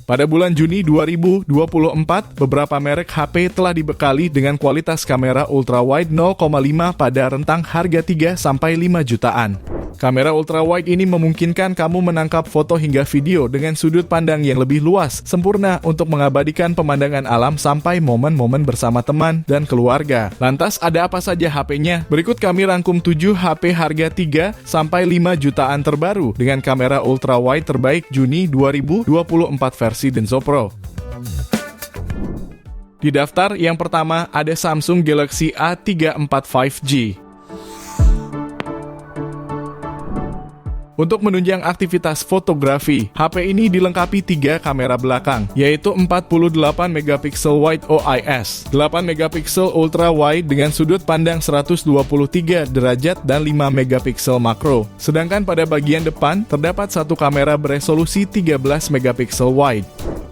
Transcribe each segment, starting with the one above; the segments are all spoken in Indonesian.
Pada bulan Juni 2024, beberapa merek HP telah dibekali dengan kualitas kamera ultrawide 0,5 pada rentang harga 3-5 jutaan. Kamera ultrawide ini memungkinkan kamu menangkap foto hingga video dengan sudut pandang yang lebih luas, sempurna untuk mengabadikan pemandangan alam sampai momen-momen bersama teman dan keluarga. Lantas ada apa saja HP-nya? Berikut kami rangkum 7 HP harga 3-5 jutaan terbaru dengan kamera ultrawide terbaik Juni 2024 versi Denso Pro. Di daftar yang pertama ada Samsung Galaxy A34 5G. Untuk menunjang aktivitas fotografi, HP ini dilengkapi 3 kamera belakang, yaitu 48 megapiksel wide OIS, 8 megapiksel ultra wide dengan sudut pandang 123 derajat dan 5 megapiksel makro. Sedangkan pada bagian depan terdapat satu kamera beresolusi 13 megapiksel wide.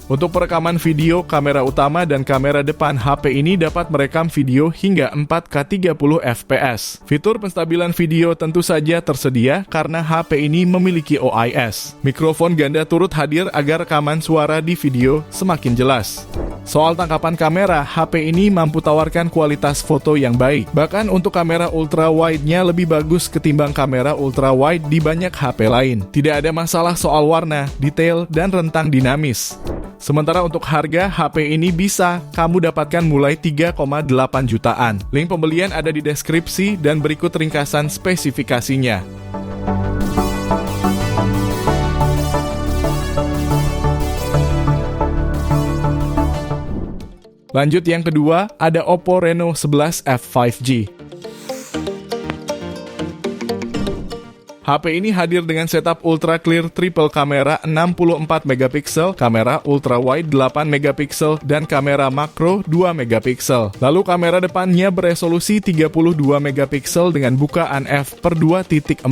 Untuk perekaman video, kamera utama dan kamera depan HP ini dapat merekam video hingga 4K 30 fps. Fitur penstabilan video tentu saja tersedia karena HP ini memiliki OIS. Mikrofon ganda turut hadir agar rekaman suara di video semakin jelas. Soal tangkapan kamera, HP ini mampu tawarkan kualitas foto yang baik. Bahkan untuk kamera ultra wide-nya lebih bagus ketimbang kamera ultra wide di banyak HP lain. Tidak ada masalah soal warna, detail, dan rentang dinamis. Sementara untuk harga, HP ini bisa kamu dapatkan mulai 3,8 jutaan. Link pembelian ada di deskripsi dan berikut ringkasan spesifikasinya. Lanjut yang kedua, ada Oppo Reno 11F 5G. HP ini hadir dengan setup ultra clear triple kamera 64 megapiksel, kamera ultra wide 8 megapiksel, dan kamera makro 2 megapiksel. Lalu kamera depannya beresolusi 32 megapiksel dengan bukaan f/2.4.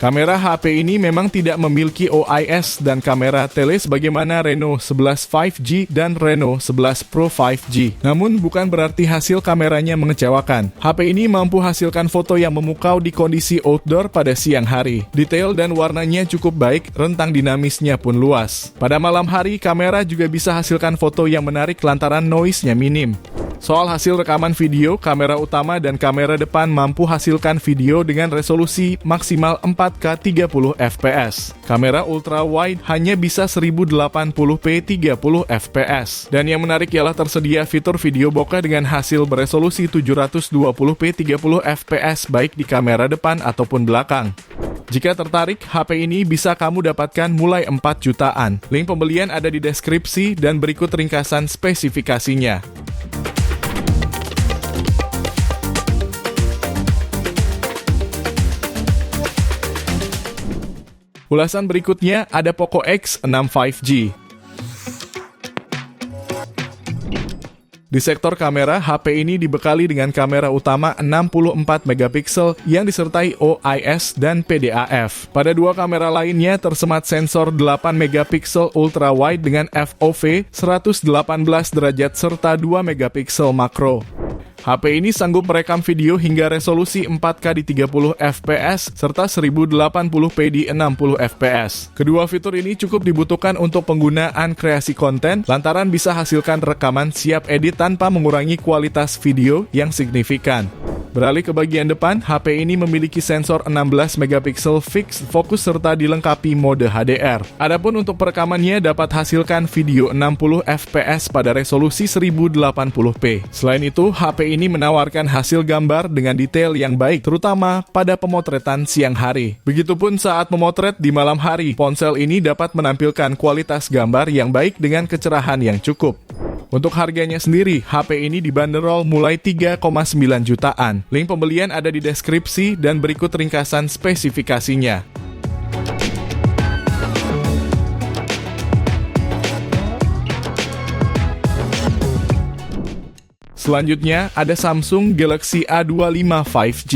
Kamera HP ini memang tidak memiliki OIS dan kamera tele sebagaimana Reno 11 5G dan Reno 11 Pro 5G. Namun bukan berarti hasil kameranya mengecewakan. HP ini mampu hasilkan foto yang memukau di kondisi outdoor pada siang hari. Detail dan warnanya cukup baik, rentang dinamisnya pun luas. Pada malam hari, kamera juga bisa hasilkan foto yang menarik lantaran noise-nya minim. Soal hasil rekaman video, kamera utama dan kamera depan mampu hasilkan video dengan resolusi maksimal 4K 30 fps. Kamera ultra wide hanya bisa 1080p 30 fps. Dan yang menarik ialah tersedia fitur video bokeh dengan hasil beresolusi 720p 30 fps baik di kamera depan ataupun belakang. Jika tertarik, HP ini bisa kamu dapatkan mulai 4 jutaan. Link pembelian ada di deskripsi dan berikut ringkasan spesifikasinya. Ulasan berikutnya ada Poco X6 5G. Di sektor kamera, HP ini dibekali dengan kamera utama 64 megapiksel yang disertai OIS dan PDAF. Pada dua kamera lainnya tersemat sensor 8 megapiksel ultra wide dengan FOV 118 derajat serta 2 megapiksel makro. HP ini sanggup merekam video hingga resolusi 4K di 30 fps serta 1080p di 60 fps. Kedua fitur ini cukup dibutuhkan untuk penggunaan kreasi konten lantaran bisa hasilkan rekaman siap edit tanpa mengurangi kualitas video yang signifikan. Beralih ke bagian depan, HP ini memiliki sensor 16 megapiksel fixed focus serta dilengkapi mode HDR. Adapun untuk perekamannya dapat hasilkan video 60 fps pada resolusi 1080p. Selain itu, HP ini menawarkan hasil gambar dengan detail yang baik, terutama pada pemotretan siang hari. Begitupun saat memotret di malam hari, ponsel ini dapat menampilkan kualitas gambar yang baik dengan kecerahan yang cukup. Untuk harganya sendiri, HP ini dibanderol mulai 3,9 jutaan. Link pembelian ada di deskripsi dan berikut ringkasan spesifikasinya. Selanjutnya ada Samsung Galaxy A25 5G.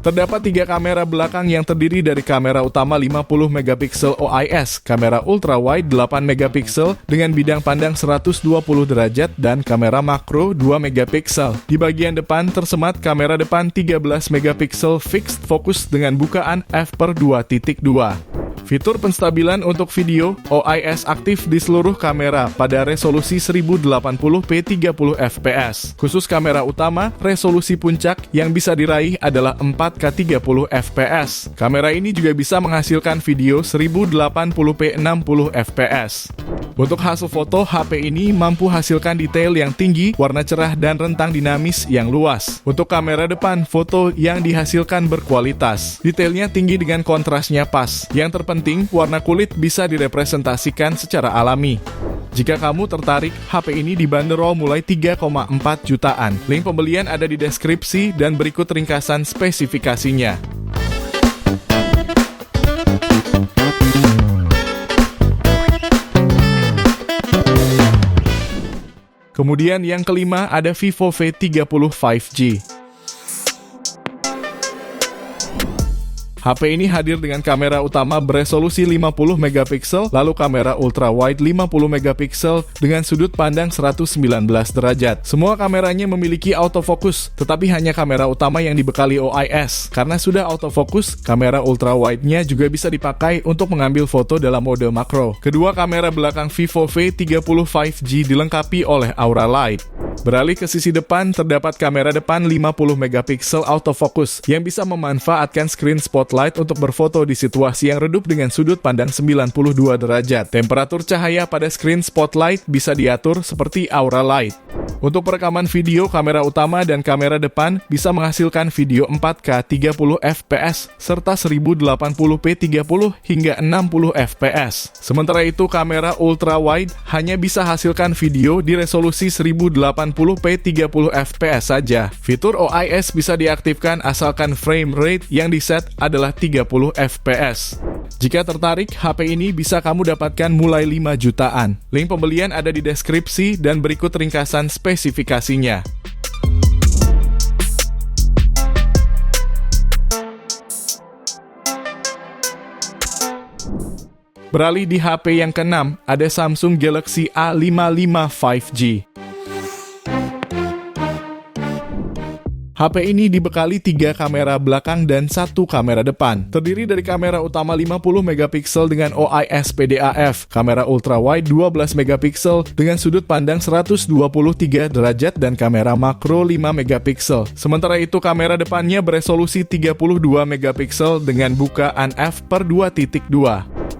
Terdapat 3 kamera belakang yang terdiri dari kamera utama 50 megapiksel OIS, kamera ultrawide 8 megapiksel dengan bidang pandang 120 derajat, dan kamera makro 2 megapiksel. Di bagian depan tersemat kamera depan 13 megapiksel fixed focus dengan bukaan f/2.2. Fitur penstabilan untuk video OIS aktif di seluruh kamera pada resolusi 1080p 30 fps. Khusus kamera utama, resolusi puncak yang bisa diraih adalah 4K 30 fps. Kamera ini juga bisa menghasilkan video 1080p 60 fps. Untuk hasil foto, HP ini mampu hasilkan detail yang tinggi, warna cerah, dan rentang dinamis yang luas. Untuk kamera depan, foto yang dihasilkan berkualitas. Detailnya tinggi dengan kontrasnya pas. Yang terpenting, warna kulit bisa direpresentasikan secara alami. Jika kamu tertarik, HP ini dibanderol mulai 3,4 jutaan. Link pembelian ada di deskripsi dan berikut ringkasan spesifikasinya. Kemudian yang kelima ada Vivo V30 5G. HP ini hadir dengan kamera utama beresolusi 50 megapiksel, lalu kamera ultrawide 50 megapiksel dengan sudut pandang 119 derajat. Semua kameranya memiliki autofocus, tetapi hanya kamera utama yang dibekali OIS. Karena sudah autofocus, kamera ultrawide-nya juga bisa dipakai untuk mengambil foto dalam mode makro. Kedua kamera belakang Vivo V30 5G dilengkapi oleh Aura Light. Beralih ke sisi depan, terdapat kamera depan 50 megapiksel autofocus yang bisa memanfaatkan screen spotlight untuk berfoto di situasi yang redup dengan sudut pandang 92 derajat. Temperatur cahaya pada screen spotlight bisa diatur seperti Aura Light. Untuk perekaman video, kamera utama dan kamera depan bisa menghasilkan video 4K 30 fps serta 1080p 30 hingga 60 fps. Sementara itu, kamera ultra wide hanya bisa hasilkan video di resolusi 1080p 30 fps saja. Fitur OIS bisa diaktifkan asalkan frame rate yang diset adalah 30 fps. Jika tertarik, HP ini bisa kamu dapatkan mulai 5 jutaan. Link pembelian ada di deskripsi dan berikut ringkasan spesifikasinya. Beralih di HP yang keenam, ada Samsung Galaxy A55 5G. HP ini dibekali 3 kamera belakang dan 1 kamera depan. Terdiri dari kamera utama 50 megapiksel dengan OIS PDAF, kamera ultrawide 12 megapiksel dengan sudut pandang 123 derajat dan kamera makro 5 megapiksel. Sementara itu kamera depannya beresolusi 32 megapiksel dengan bukaan f/2.2.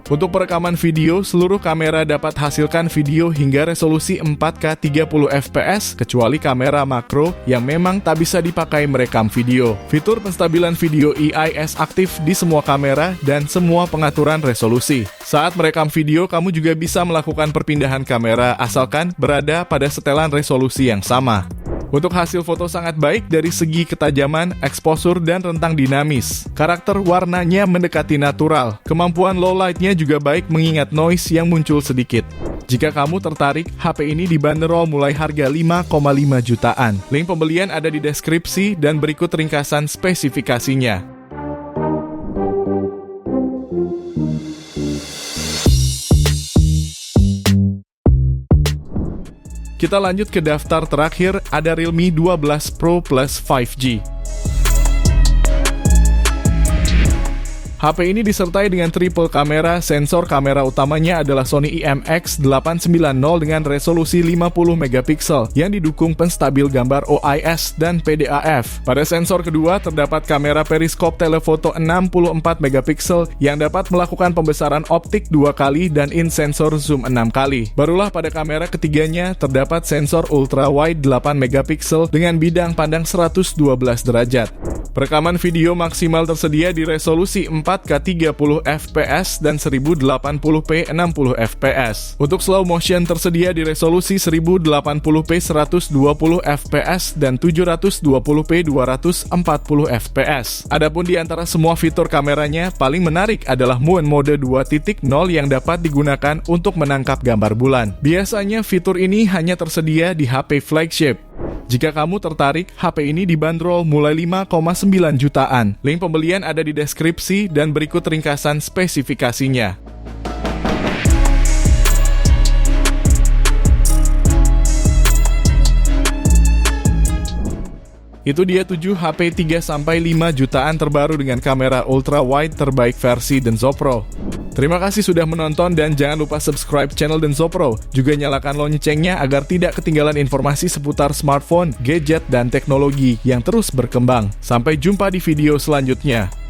Untuk perekaman video, seluruh kamera dapat hasilkan video hingga resolusi 4K 30 fps kecuali kamera makro yang memang tak bisa dipakai merekam video. Fitur penstabilan video EIS aktif di semua kamera dan semua pengaturan resolusi. Saat merekam video, kamu juga bisa melakukan perpindahan kamera asalkan berada pada setelan resolusi yang sama. Untuk hasil foto sangat baik dari segi ketajaman, exposure, dan rentang dinamis. Karakter warnanya mendekati natural. Kemampuan low light-nya juga baik mengingat noise yang muncul sedikit. Jika kamu tertarik, HP ini dibanderol mulai harga 5,5 jutaan. Link pembelian ada di deskripsi dan berikut ringkasan spesifikasinya. Kita lanjut ke daftar terakhir, ada Realme 12 Pro Plus 5G. HP ini disertai dengan triple kamera, sensor kamera utamanya adalah Sony IMX890 dengan resolusi 50 megapiksel yang didukung penstabil gambar OIS dan PDAF. Pada sensor kedua terdapat kamera periskop telefoto 64 megapiksel yang dapat melakukan pembesaran optik 2 kali dan in sensor zoom 6 kali. Barulah pada kamera ketiganya terdapat sensor ultra wide 8 megapiksel dengan bidang pandang 112 derajat. Perekaman video maksimal tersedia di resolusi 4K 30 fps dan 1080p 60 fps. Untuk slow motion tersedia di resolusi 1080p 120 fps dan 720p 240 fps. Adapun di antara semua fitur kameranya, paling menarik adalah Moon Mode 2.0 yang dapat digunakan untuk menangkap gambar bulan. Biasanya fitur ini hanya tersedia di HP flagship. Jika kamu tertarik, HP ini dibanderol mulai 5,9 jutaan. Link pembelian ada di deskripsi dan berikut ringkasan spesifikasinya. Itu dia 7 HP 3-5 jutaan terbaru dengan kamera ultra wide terbaik versi Denso Pro. Terima kasih sudah menonton dan jangan lupa subscribe channel Denso Pro. Juga nyalakan loncengnya agar tidak ketinggalan informasi seputar smartphone, gadget, dan teknologi yang terus berkembang. Sampai jumpa di video selanjutnya.